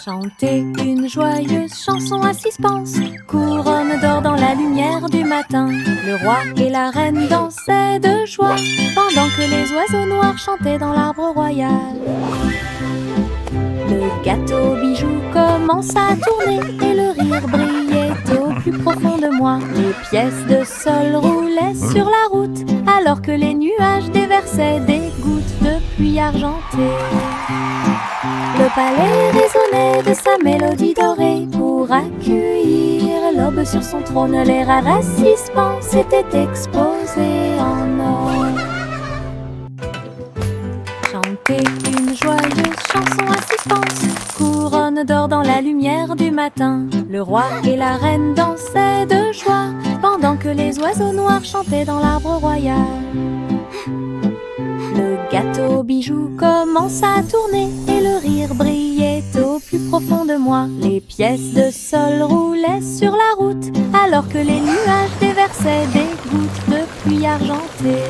Chantez une joyeuse chanson à suspense, couronne d'or dans la lumière du matin. Le roi et la reine dansaient de joie, pendant que les oiseaux noirs chantaient dans l'arbre royal. Le gâteau bijou commença à tourner et le rire brillait au plus profond de moi. Les pièces de sol roulaient sur la route, alors que les nuages déversaient des gouttes de pluie argentée. Le palais résonnait de sa mélodie dorée pour accueillir l'aube sur son trône. Les rares suspens s'étaient exposés en or. Chantez une joyeuse chanson à suspense, couronne d'or dans la lumière du matin. Le roi et la reine dansaient de joie, pendant que les oiseaux noirs chantaient dans l'arbre royal. Le gâteau bijou commença à tourner et le rire brillait au plus profond de moi. Les pièces de sol roulaient sur la route, alors que les nuages déversaient des gouttes de pluie argentée.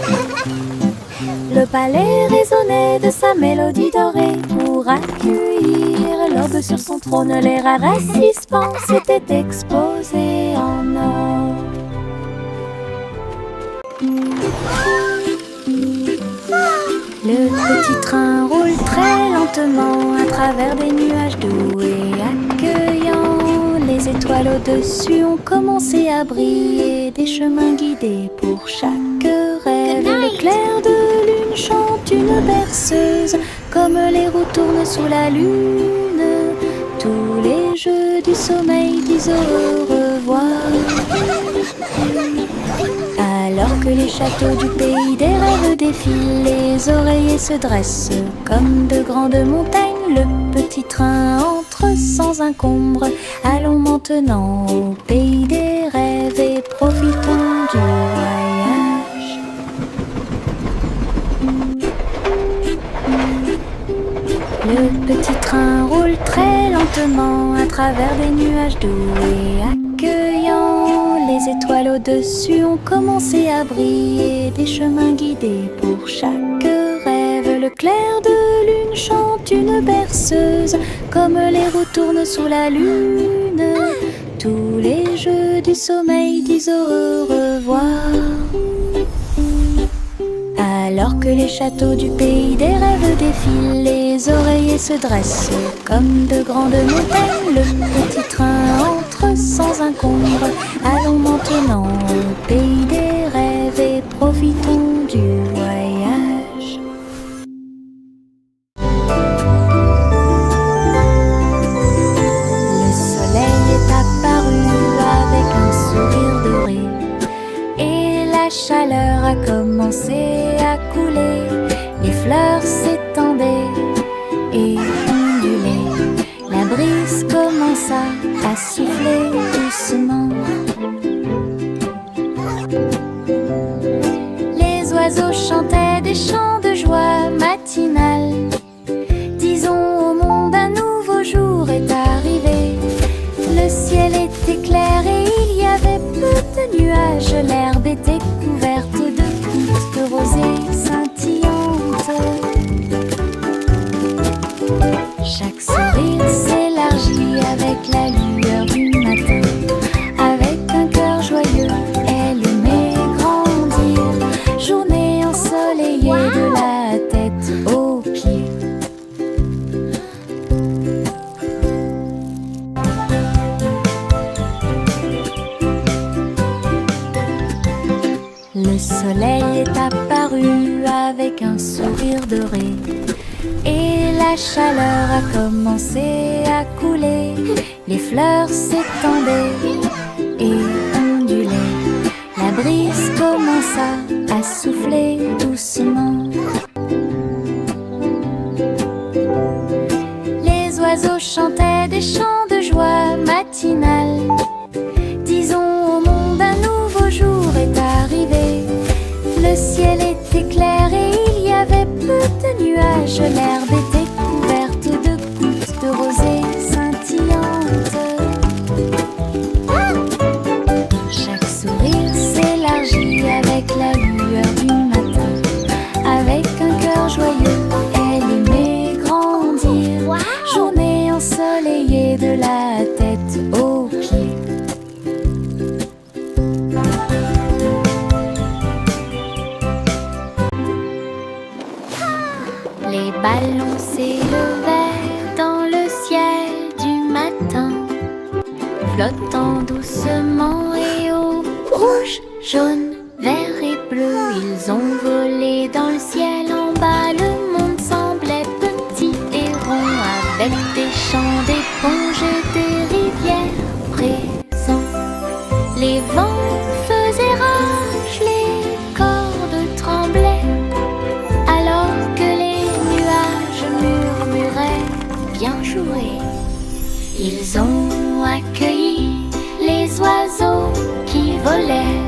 Le palais résonnait de sa mélodie dorée pour accueillir l'aube sur son trône. Les rares suspens s'étaient exposés en or. Le petit train roule très lentement à travers des nuages doux et accueillants. Les étoiles au-dessus ont commencé à briller, des chemins guidés pour chaque rêve. Le clair de lune chante une berceuse, comme les roues tournent sous la lune. Tous les jeux du sommeil disent au revoir. Alors que les châteaux du pays des rêves défilent, les oreillers se dressent comme de grandes montagnes. Le petit train entre sans encombre. Allons maintenant au pays des rêves et profitons du voyage. Le petit train roule très lentement à travers des nuages doux et accueillants. Les étoiles au-dessus ont commencé à briller, des chemins guidés pour chaque rêve. Le clair de lune chante une berceuse, comme les roues tournent sous la lune. Tous les jeux du sommeil disent au revoir. Alors que les châteaux du pays des rêves défilent, les oreillers se dressent comme de grandes montagnes. Le petit train entre sans encombre. Allons maintenant au pays des rêves et profitons du voyage. Le soleil est apparu avec un sourire doré et la chaleur a commencé à couler. Les fleurs s'étendaient et ondulaient. La brise commença à souffler doucement. Les oiseaux chantaient des chants de joie matinale. Disons au monde un nouveau jour est arrivé. Le ciel était clair et il y avait peu de nuages. L'herbe était couverte de gouttes de rosée scintillantes. Chaque sourire s'élargit avec la lueur du matin. Avec un cœur joyeux, elle aimait grandir. Journée ensoleillée de la tête aux pieds. Le soleil est apparu avec un sourire doré et la chaleur a commencé à couler. Les fleurs s'étendaient et ondulaient. La brise commença à souffler doucement. Les oiseaux chantaient des chants de joie matinale. Disons au monde un nouveau jour est arrivé. Le ciel était clair et il y avait peu de nuages. L'herbe était couverte de gouttes de rosée scintillantes. Chaque sourire s'élargit avec la lueur du matin. Avec un cœur joyeux, elle aimait grandir. Journée ensoleillée ballons s'élevaient dans le ciel du matin, flottant doucement et haut. Rouge, jaune, vert et bleu, ils ont volé dans le ciel. En bas, le monde semblait petit et rond, avec des champs d'éponges et des rivières présents. Les vents faisaient rage, les cordes tremblaient, alors que les nuages murmuraient bien joué. Ils ont accueilli les oiseaux qui volaient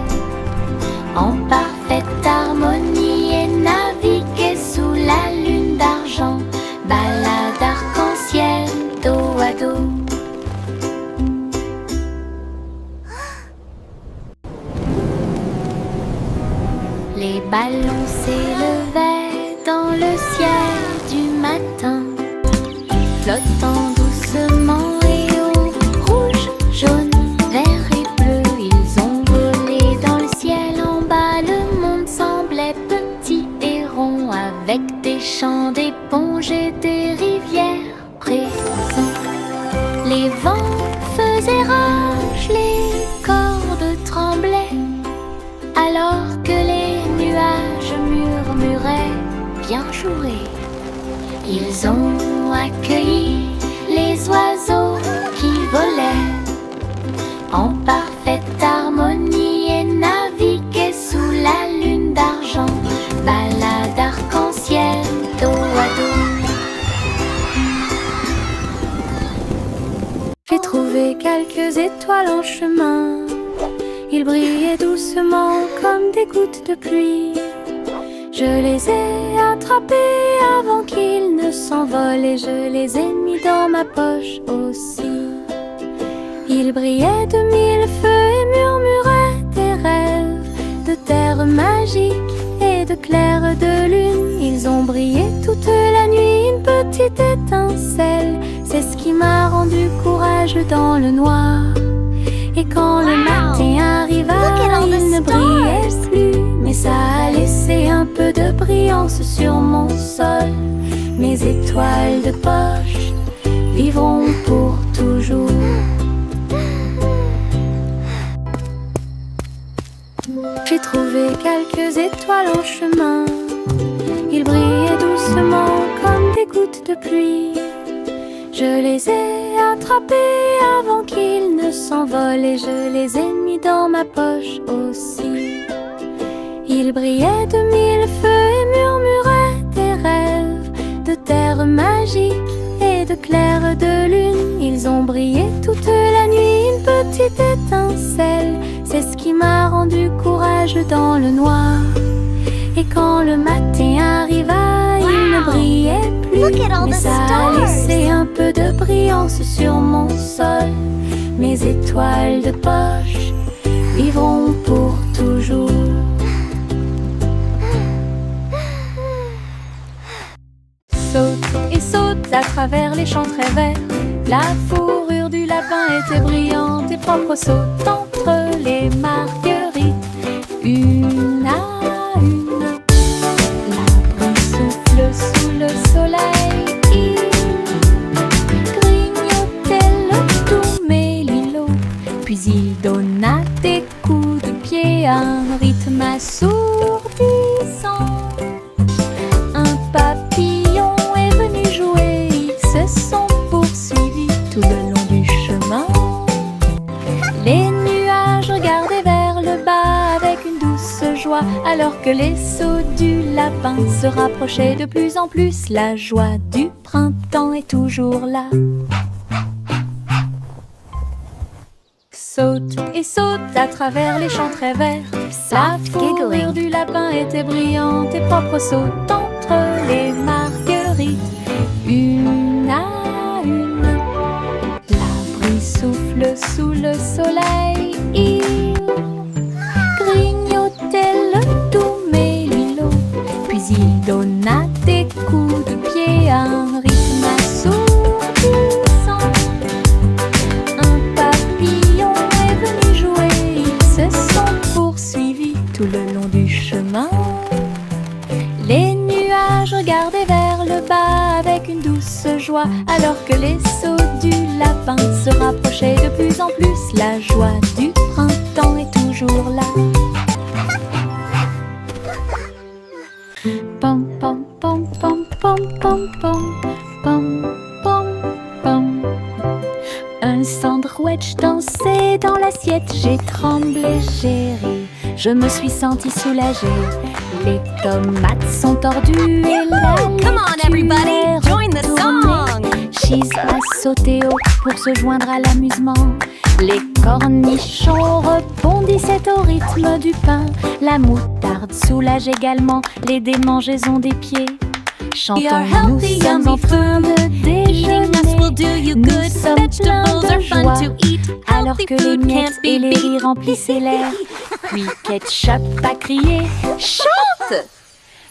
en parfaite harmonie et naviguaient sous la lune d'argent, balade arc-en-ciel dos à dos. Les ballons s'élevaient dans le ciel du matin, flottant doucement et haut. Rouge, jaune, vert et bleu, ils ont volé dans le ciel. En bas, le monde semblait petit et rond, avec des champs d'éponges et des rivières présents. Les vents faisaient rage, les cordes tremblaient, alors que les nuages murmuraient bien joué. Ils ont accueilli les oiseaux qui volaient en parfaite harmonie et naviguaient sous la lune d'argent, balade arc-en-ciel dos à dos. J'ai trouvé quelques étoiles en chemin, ils brillaient doucement comme des gouttes de pluie. Je les ai attrapés avant qu'ils ne s'envolent et je les ai mis dans ma poche aussi. Ils brillaient de mille feux et murmuraient des rêves de terre magique et de clair de lune. Ils ont brillé toute la nuit, une petite étincelle, c'est ce qui m'a rendu courageux dans le noir. Et quand le matin arriva, il ne brillait plus, mais ça a laissé un peu de brillance sur mon sol. Mes étoiles de poche vivront pour toujours. J'ai trouvé quelques étoiles en chemin, ils brillaient doucement comme des gouttes de pluie. Je les ai attrapés avant qu'ils ne s'envolent et je les ai mis dans ma poche aussi. Ils brillaient de mille feux et murmuraient des rêves de terre magique et de clair de lune. Ils ont brillé toute la nuit, une petite étincelle, c'est ce qui m'a rendu courageux dans le noir. Et quand le matin arriva, il ne brillait plus, mais ça a laissé un peu de brillance sur mon sol. Mes étoiles de poche vivront pour toujours. Saute et saute à travers les champs très verts, la fourrure du lapin était brillante et propre. Saute entre les marguerites, une à une. L'arbre souffle sous le soleil, il grignotait le doux mélilo, puis il donna des coups de pied à un rythme assourdissant. Un papillon est venu jouer, ils se sont poursuivis tout le long du chemin. Les nuages regardaient vers le bas avec une douce joie, alors que les sauts du lapin se rapprochaient de plus en plus. La joie du printemps est toujours là. Saute et saute à travers les champs très verts, la fourrure du lapin était brillante et propre. Saute entre les marguerites, une à une. L'arbre souffle sous le soleil, il grignotait le doux mélilo, puis il donna des coups de pied à un rythme assourdissant. Un papillon est venu jouer, ils se sont poursuivis tout le long du chemin. Les nuages regardaient vers vers le bas avec une douce joie, alors que les sauts du lapin se rapprochaient de plus en plus. La joie du printemps est toujours là. Pom pom pom pom pom pom pom pom pom pom. Un sandwich dansait dans l'assiette. J'ai tremblé, j'ai ri, je me suis sentie soulagée. Les tomates sont tordues et la laitue est retournée. Cheese a sauté haut pour se joindre à l'amusement. Les cornichons rebondissaient au rythme du pain. La moutarde soulage également les démangeaisons des pieds. Chantons, nous sommes en train de déjeuner. Nous sommes pleins de joie, alors que les miettes et les rires remplissaient l'air. Puis Ketchup a crié « Chante !»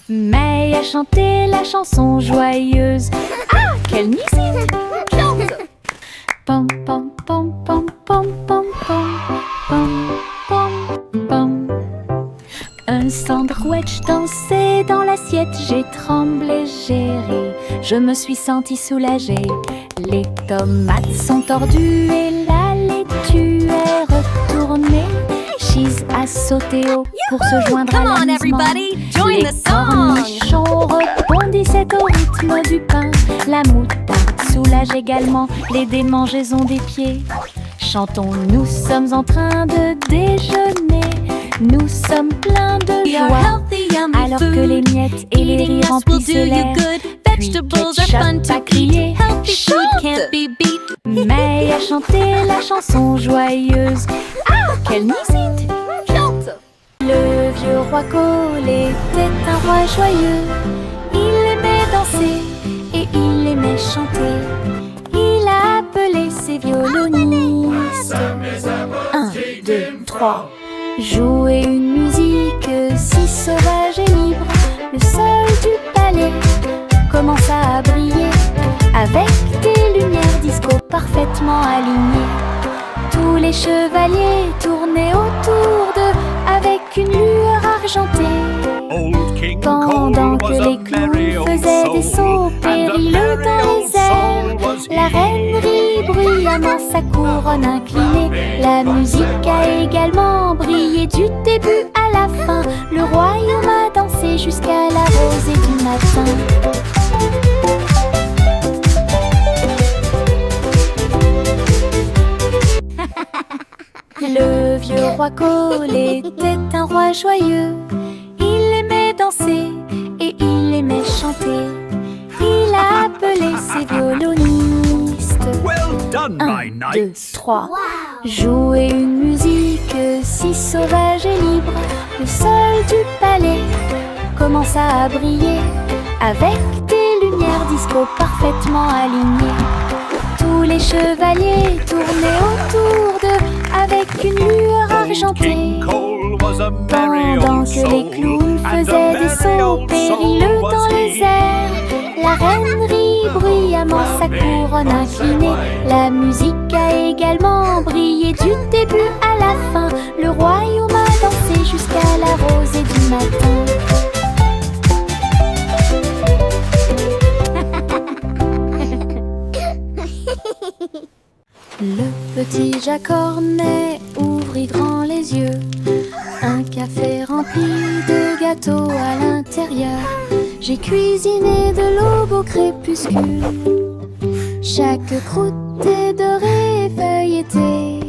May a chanté la chanson joyeuse. Ah, quelle musique! Chante! Pom pom pom pom pom pom pom pom pom pom. Un sandwich dansait dans l'assiette. J'ai tremblé, j'ai ri, je me suis sentie soulagée. Les tomates sont tordues et la laitue est retournée. Cheese a sauté haut pour se joindre à l'amusement. Les cornichons rebondissaient au rythme du pain. La moutarde soulage également les démangeaisons des pieds. Chantons, nous sommes en train de déjeuner. Nous sommes pleins de joie, alors que les miettes et les rires remplissaient l'air. Puis Ketchup a crié « Chante !» May a chanté la chanson joyeuse. Ah, quelle musique! Chante! Le vieux roi Cole était un roi joyeux. Il aimait danser et il aimait chanter. Il a appelé ses violonistes. 1, 2, 3. Jouer une musique si sauvage et libre. Le sol du palais commença à briller avec des lumières disco parfaitement alignées. Tous les chevaliers tournaient autour d'eux avec une lueur argentée. Pendant que les clowns faisaient des sauts périlleux dans les airs, la reine rit bruyamment sa couronne inclinée. La musique a également brillé du début à la fin. Le royaume a dansé jusqu'à la rosée du matin. Le vieux roi Cole était un roi joyeux. Il aimait danser et il aimait chanter. Il a appelé ses violonistes. 1, 2, 3. Jouer une musique si sauvage et libre. Le sol du palais commença à briller avec des lumières disco parfaitement alignées. Tous les chevaliers tournaient autour d'eux avec une lueur argentée. Pendant que les clowns faisaient des sauts périlleux dans les airs, la reine rit bruyamment sa couronne inclinée. La musique a également brillé du début à la fin. Le royaume a dansé jusqu'à la rosée du matin. Le petit Jacques Cornet ouvrit grand les yeux. Un café rempli de gâteaux à l'intérieur. J'ai cuisiné de l'aube au crépuscule. Chaque croûte est dorée et feuilletée.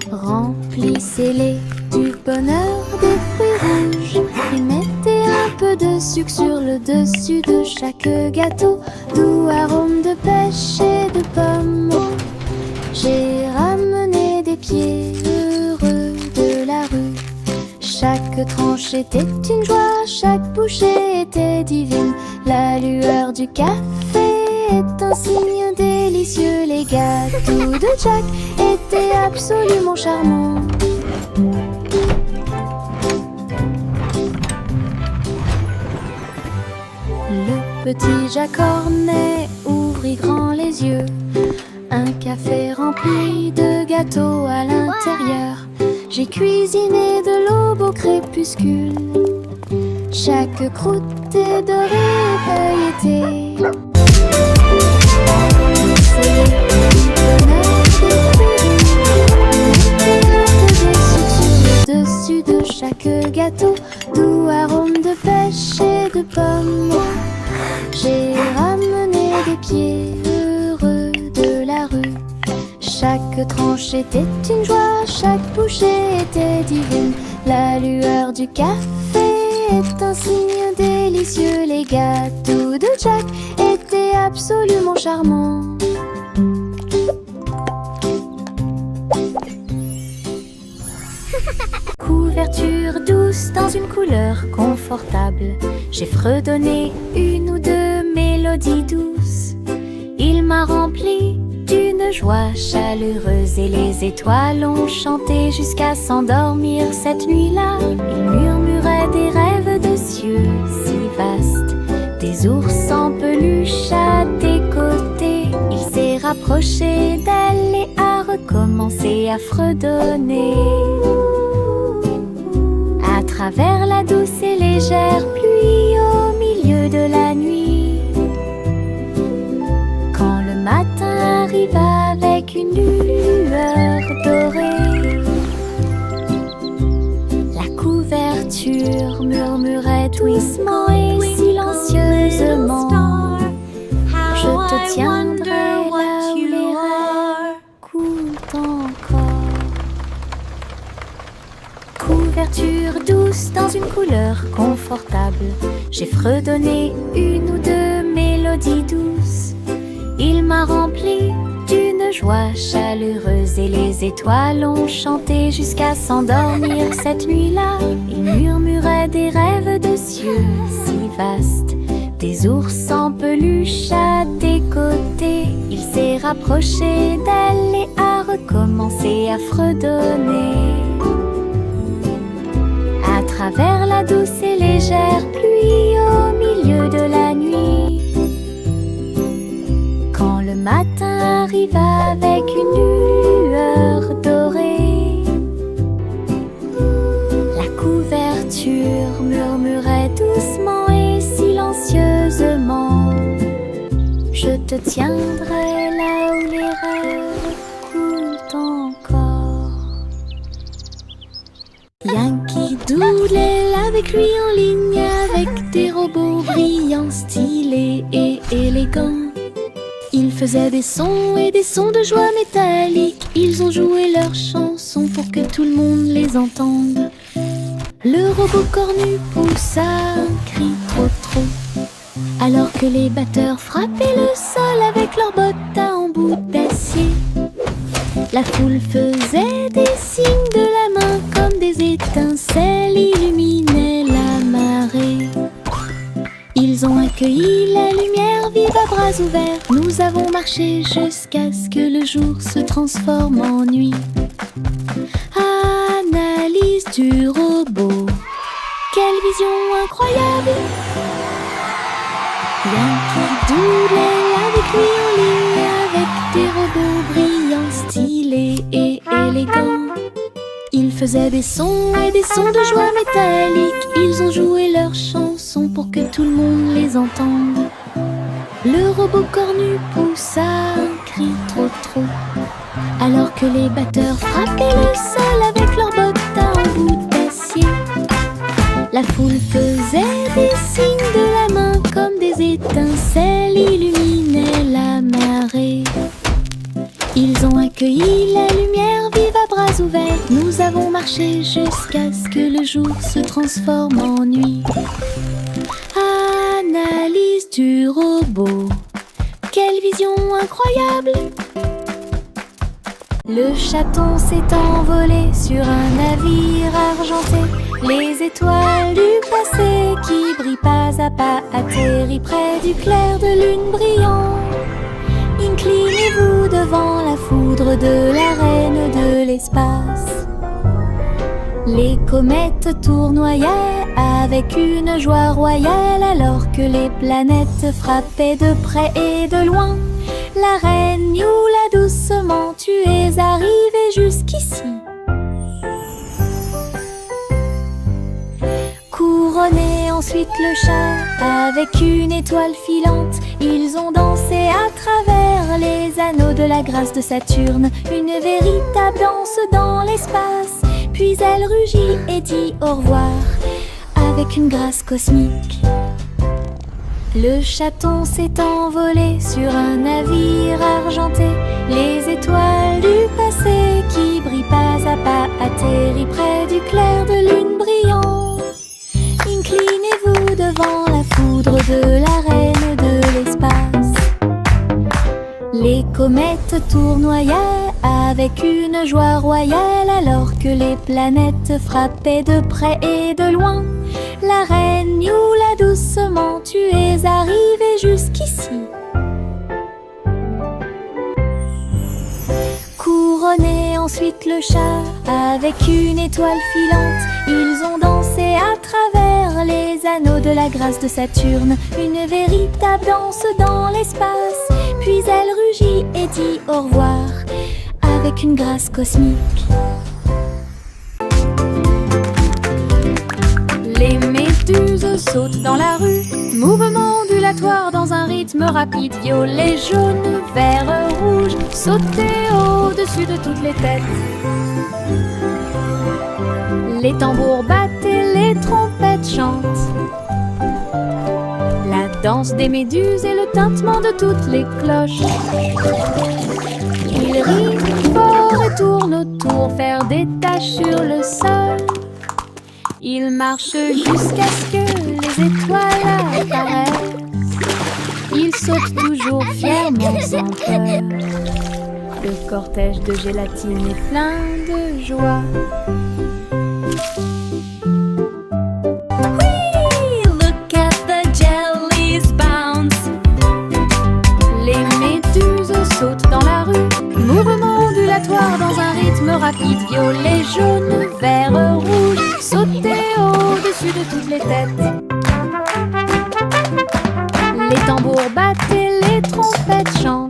Remplissez-les du bonheur de fruits rouges et mettez un peu de sucre sur le dessus de chaque gâteau. Doux arôme de pêche et de pommes. J'ai ramené des pieds heureux de la rue. Chaque tranche était une joie, chaque bouchée était divine. La lueur du café est un signe délicieux. Les gâteaux de Jack étaient absolument charmants. Le petit Jacques Cornet ouvrit grand les yeux. Un café rempli de gâteaux à l'intérieur. J'ai cuisiné de l'aube au crépuscule. Chaque croûte est dorée et feuilletée. C'est le dessus de chaque gâteau, doux arôme de pêche et de pommes. J'ai ramené des pieds heureux de la rue. Chaque tranche était une joie, chaque bouchée était divine. La lueur du café est un signe délicieux. Les gâteaux de Jack étaient absolument charmants. Couverture douce dans une couleur confortable. J'ai fredonné une ou deux mélodies douces. Il m'a rempli d'une joie chaleureuse et les étoiles ont chanté jusqu'à s'endormir cette nuit-là. Il murmurait des rêves de cieux si vastes, des ours en peluche à tes côtés. Il s'est rapproché d'elle et a recommencé à fredonner. À travers la douce et légère pluie au milieu de la nuit, quand le matin arrive avec une lueur dorée, la couverture murmurait doucement et silencieusement: je te tiendrai là où les rêves coulent encore. Couverture douce dans une couleur confortable. J'ai fredonné une ou deux mélodies douces. Il m'a rempli d'une joie chaleureuse et les étoiles ont chanté jusqu'à s'endormir cette nuit-là. Il murmurait des rêves de cieux si vastes, des ours en peluche à tes côtés. Il s'est rapproché d'elle et a recommencé à fredonner. À travers la douce et légère pluie au milieu de la nuit, quand le matin arrive avec une lueur dorée, la couverture murmurait doucement et silencieusement: je te tiendrai là où les rêves coulent encore. Yankee Doodle avec lui en ligne, avec des robots brillants, stylés et élégants. Ils faisaient des sons et des sons de joie métallique. Ils ont joué leurs chansons pour que tout le monde les entende. Le robot cornu poussa un cri trop, alors que les batteurs frappaient le sol avec leurs bottes à embout d'acier. La foule faisait des signes de la main comme des étincelles illuminaient la marée. Ils ont accueilli la lumière vive à bras ouverts. Nous avons marché jusqu'à ce que le jour se transforme en nuit. Analyse du robot, quelle vision incroyable! Yankee Doodle avec lui en ligne, avec des robots brillants, stylés et élégants. Ils faisaient des sons et des sons de joie métallique. Ils ont joué leurs chansons pour que tout le monde les entende. Le robot cornu poussa un cri trop, alors que les batteurs frappaient le sol avec leurs bottes à embout d'acier. La foule faisait des signes de la main comme des étincelles illuminaient la marée. Ils ont accueilli la lumière vive à bras ouverts. Nous avons marché jusqu'à ce que le jour se transforme en nuit. Analyse du robot, quelle vision incroyable! Le chaton s'est envolé sur un navire argenté. Les étoiles du passé qui brillent pas à pas atterrissent près du clair de lune brillant. Inclinez-vous devant la foudre de la reine de l'espace. Les comètes tournoyaient avec une joie royale alors que les planètes frappaient de près et de loin. La reine Youla doucement, tu es arrivée jusqu'ici. Couronnée en ensuite le chat avec une étoile filante. Ils ont dansé à travers les anneaux de la grâce de Saturne, une véritable danse dans l'espace. Puis elle rugit et dit au revoir avec une grâce cosmique. Le chaton s'est envolé sur un navire argenté. Les étoiles du passé qui brillent pas à pas atterrissent près du clair de lune brillant. Inclinez-vous devant la foudre de la reine de l'espace. Les comètes tournoyaient avec une joie royale alors que les planètes frappaient de près et de loin. La reine Youla doucement, tu es arrivée jusqu'ici. Couronné ensuite le chat avec une étoile filante. Ils ont dansé à travers les anneaux de la grâce de Saturne, une véritable danse dans l'espace. Puis elle rugit et dit au revoir avec une grâce cosmique. Les méduses sautent dans la rue, mouvement ondulatoire dans un rythme rapide. Violet, jaune, vert, rouge, sauter au-dessus de toutes les têtes. Les tambours battent et les trompettes chantent. La danse des méduses et le tintement de toutes les cloches. Ils rient fort et tournent autour, faire des taches sur le sol. Ils marchent jusqu'à ce que les étoiles apparaissent. Ils sautent toujours fièrement sans peur. Le cortège de gélatine est plein de joie. Oui, look at the jellies bounce. Les méduses sautent dans la rue, mouvement ondulatoire dans un rythme rapide. Violet, jaune, vert, rouge, sauter au-dessus de toutes les têtes. Les tambours battent et les trompettes chantent.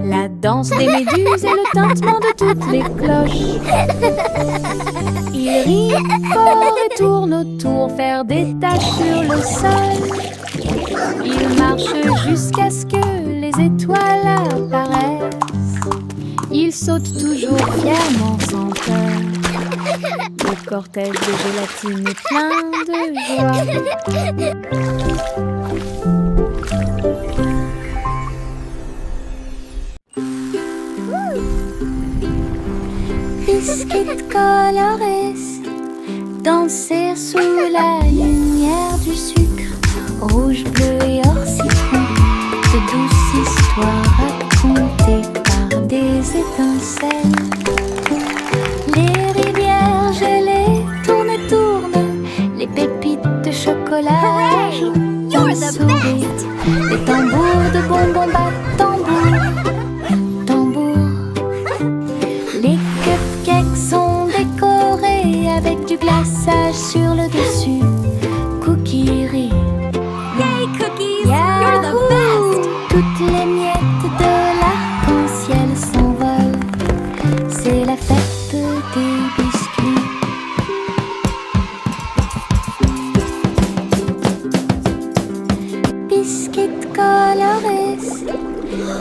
La danse des méduses et le tintement de toutes les cloches. Ils rient fort et tournent autour, faire des taches sur le sol. Ils marchent jusqu'à ce que les étoiles apparaissent. Ils sautent toujours fièrement sans peur. Le cortège de gélatine est plein de joie. Biscuits colorés, danser sous la lumière du sucre. Rouge, bleu et or citron, de douces histoires racontées par des étincelles. Les rivières gelées tournent et tournent, les pépites de chocolat jouent un sourire. Les tambours de bonbons battent tambour, tambour. Les cupcakes sont décorés avec du glaçage sur le dessus. Cookies rient. Yay, cookies! Yahoo! You're the best! Toutes les miettes de l'arc-en-ciel s'envolent. C'est la fête des biscuits. Biscuits colorés,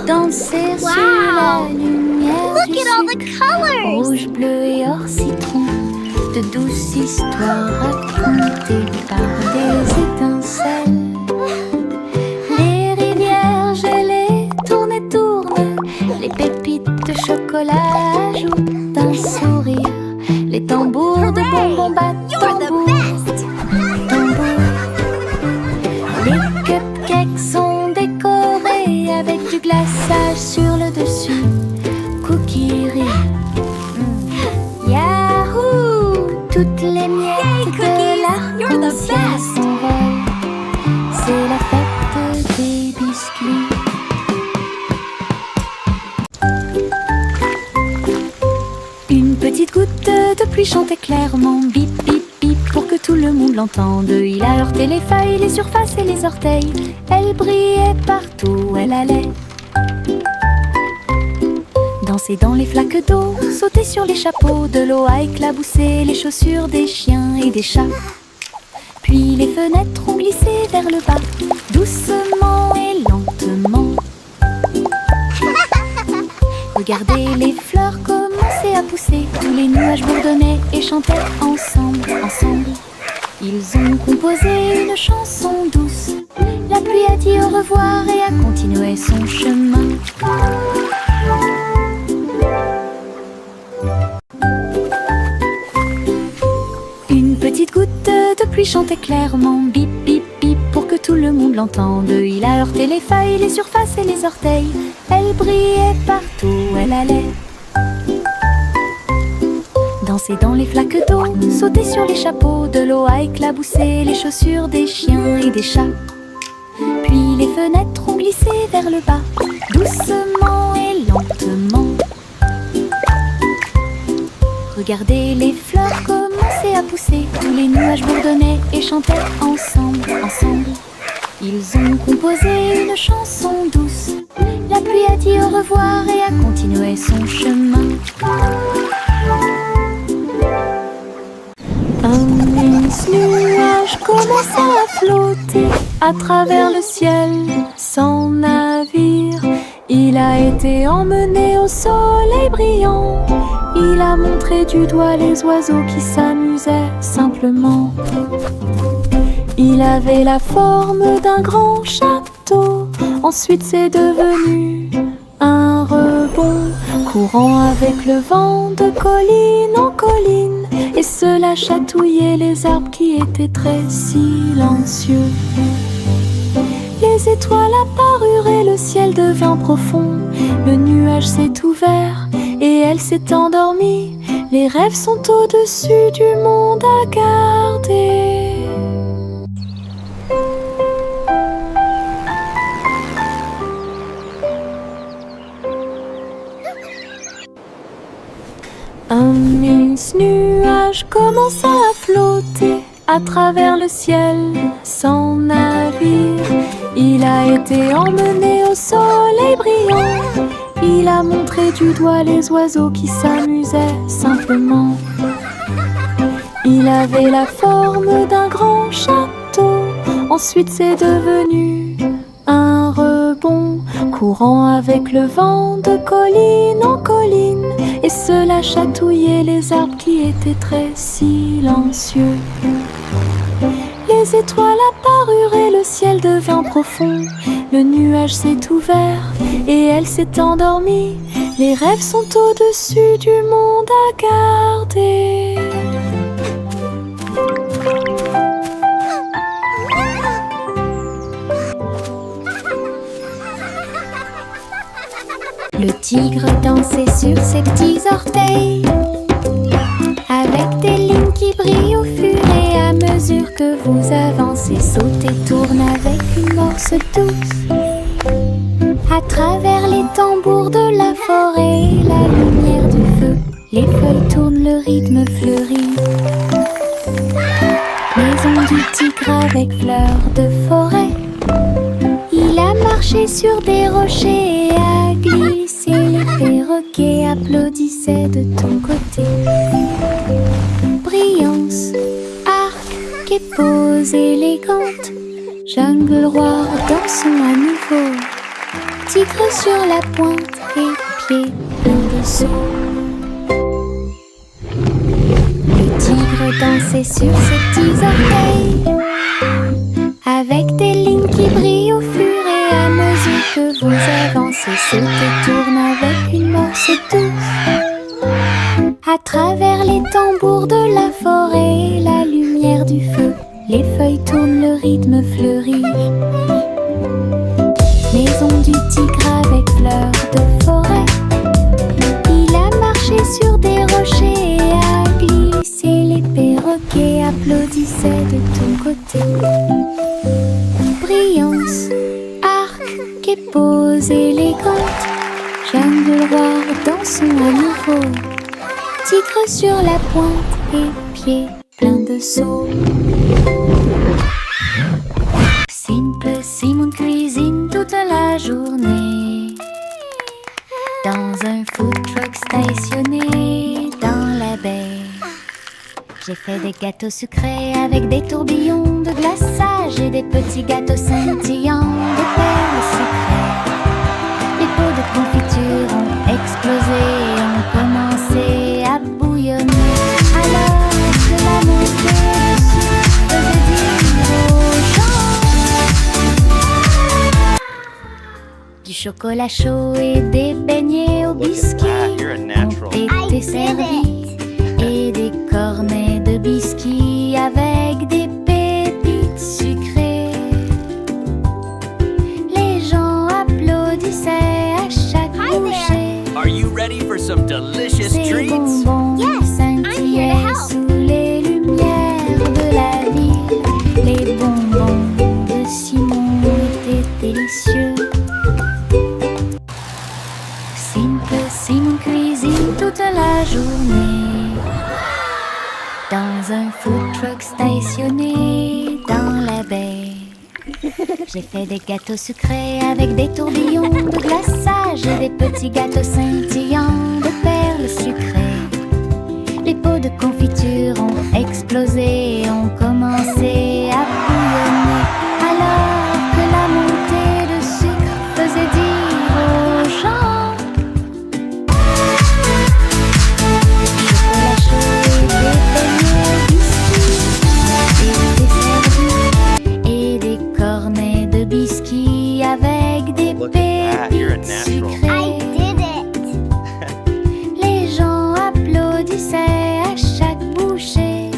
danser Wow! sous la lumière Look du at all the sucre. colors! Rouge, bleu et or citron, de douces histoires racontées par des étincelles. Les rivières gelées tournent et tournent, les pépites de chocolat ajoutent un sourire. Les tambours de bonbons battent You're the tambour, best! tambour. Les cupcakes sont décorés avec du glaçage sur le dessus. Cookies rient. Yahoo! Toutes les miettes Yay, de cookies! You're the l'arc-en-ciel best! s'envolent. C'est la fête des biscuits. Une petite goutte de pluie chantait clairement, bip bip bip, pour que tout le monde l'entende. Il a heurté les feuilles, les surfaces et les orteils. Elle brillait partout où elle allait. Danser dans les flaques d'eau, sauter sur les chapeaux, de l'eau a éclaboussé les chaussures des chiens et des chats. Puis les fenêtres ont glissé vers le bas, doucement et lentement. Regardez les fleurs commencer à pousser, tous les nuages bourdonnaient et chantaient ensemble, ensemble. Ils ont composé une chanson douce. La pluie a dit au revoir et a continué son chemin. Une petite goutte de pluie chantait clairement, bip bip bip, pour que tout le monde l'entende. Il a heurté les feuilles, les surfaces et les orteils. Elle brillait partout où elle allait. Danser dans les flaques d'eau, sauter sur les chapeaux, de l'eau a éclaboussé les chaussures des chiens et des chats. Puis les fenêtres ont glissé vers le bas, doucement et lentement. Regardez les fleurs commencer à pousser, tous les nuages bourdonnaient et chantaient ensemble, ensemble. Ils ont composé une chanson douce. La pluie a dit au revoir et a continué son chemin. Un mince nuage commença à flotter à travers le ciel sans navire. Il a été emmené au soleil brillant. Il a montré du doigt les oiseaux qui s'amusaient simplement. Il avait la forme d'un grand château. Ensuite c'est devenu un rebond, courant avec le vent de colline en colline. Et cela chatouillait les arbres qui étaient très silencieux. Les étoiles apparurent et le ciel devint profond. Le nuage s'est ouvert et elle s'est endormie. Les rêves sont au-dessus du monde à garder. Un mince nuage commença à flotter à travers le ciel sans navire. Il a été emmené au soleil brillant. Il a montré du doigt les oiseaux qui s'amusaient simplement. Il avait la forme d'un grand château. Ensuite c'est devenu un rebond, courant avec le vent de colline en colline. Et cela chatouillait les arbres qui étaient très silencieux. Les étoiles apparurent et le ciel devint profond. Le nuage s'est ouvert et elle s'est endormie. Les rêves sont au-dessus du monde à garder. Le tigre dansait sur ses petits orteils, avec des lignes qui brillent au fur et à mesure que vous avancez. Saute et tourne avec une morse douce. À travers les tambours de la forêt, la lumière du feu, les feuilles tournent, le rythme fleurit. Maison du tigre avec fleurs de forêt. Il a marché sur des rochers et a glissé. Les perroquets applaudissaient de ton côté. Brillance, arc et pose élégante. Jungle roi, dansons à nouveau. Tigre sur la pointe et pieds pleins de saut. Le tigre dansait sur ses petits orteils, avec des lignes qui brillent au fur et à mesure que vous avancez. Saute et tourne avec une morse douce. À travers les tambours de la forêt, la lumière du feu, les feuilles tournent, le rythme fleurit. Maison du tigre avec fleurs de forêt. Il a marché sur des rochers et a glissé. Les perroquets applaudissaient de ton côté. Brillance, arc et pose élégante. Jungle roi, dansons à nouveau. Tigre sur la pointe et pieds pleins de sauts. Simple Simon cuisine toute la journée dans un food truck stationné dans la baie. J'ai fait des gâteaux sucrés avec des tourbillons de glace chocolat chaud et des beignets au Look at biscuit that, you're a natural. ont été servis. Et des cornets de biscuits avec des pépites sucrées. Les gens applaudissaient à chaque bouchée. Are you ready for some delicious Ces treats? bonbons Yes, I'm here to scintillaient help. sous les lumières de la ville. Les bonbons de Simon étaient délicieux. Simon cuisine toute la journée dans un food truck stationné dans la baie. J'ai fait des gâteaux sucrés avec des tourbillons de glaçage et des petits gâteaux scintillants de perles sucrées. Les pots de confiture ont explosé et ont commencé à bouillonner alors que la montée de sucre faisait dire aux gens: chocolat chaud et des beignets au biscuit, et des servis et des cornets de biscuits avec des Look at that, you're a pépites natural. I sucrées. did it. Les gens applaudissaient à chaque bouchée.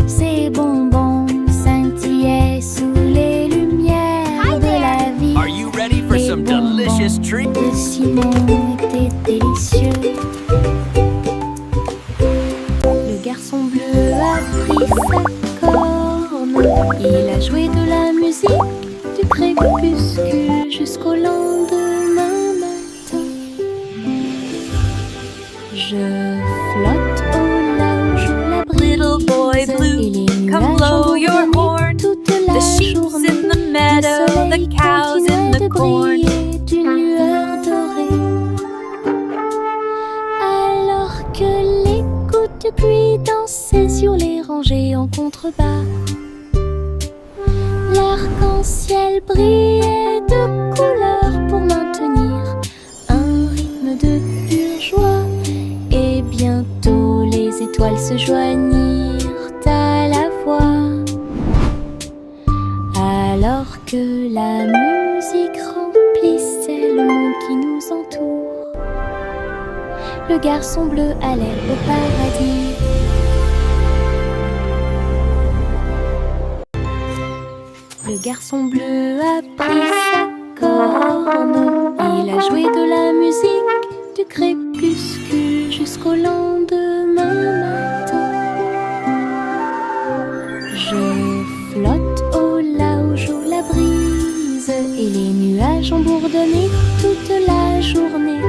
Ces bonbons scintillaient sous les lumières de la vie. Are you ready for Les some bonbons delicious treats? de Simon étaient délicieux. Le garçon bleu a pris sa corne. Il a joué de la musique du crépuscule jusqu'au lendemain matin. Je flotte au large où la brise Little boy blue, et les come nuages blow ont your bourdonné horn. toute la The sheep's journée. in the meadow, Le the soleil cows in continuait the de corn. briller d'une lueur dorée. Alors que les gouttes de pluie dansaient sur les rangées en contrebas, l'arc-en-ciel brillait de couleurs pour maintenir un rythme de pure joie. Et bientôt les étoiles se joignirent à la voix. Alors que la musique remplissait le monde qui nous entoure, le garçon bleu allait au paradis. Le garçon bleu a pris sa corne. Il a joué de la musique du crépuscule jusqu'au lendemain matin. Je flotte au large où la brise et les nuages ont bourdonné toute la journée.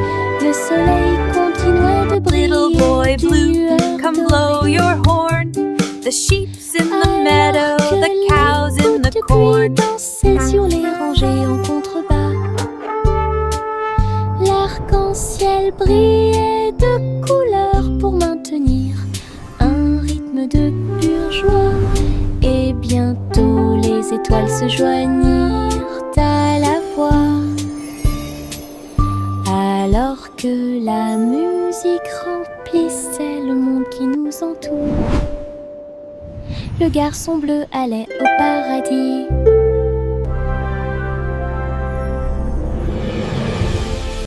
Le soleil continuait de briller. Little boy d'une blue, lueur come dorée. blow your horn. The sheep's in the meadow, Alors que the les cows in gouttes the de corn. pluie dansaient sur les rangées en contrebas, l'arc-en-ciel brillait de couleurs pour maintenir un rythme de pure joie. Et bientôt les étoiles se joignirent à la voix. Alors que la musique remplissait le monde qui nous entoure, le garçon bleu allait au paradis.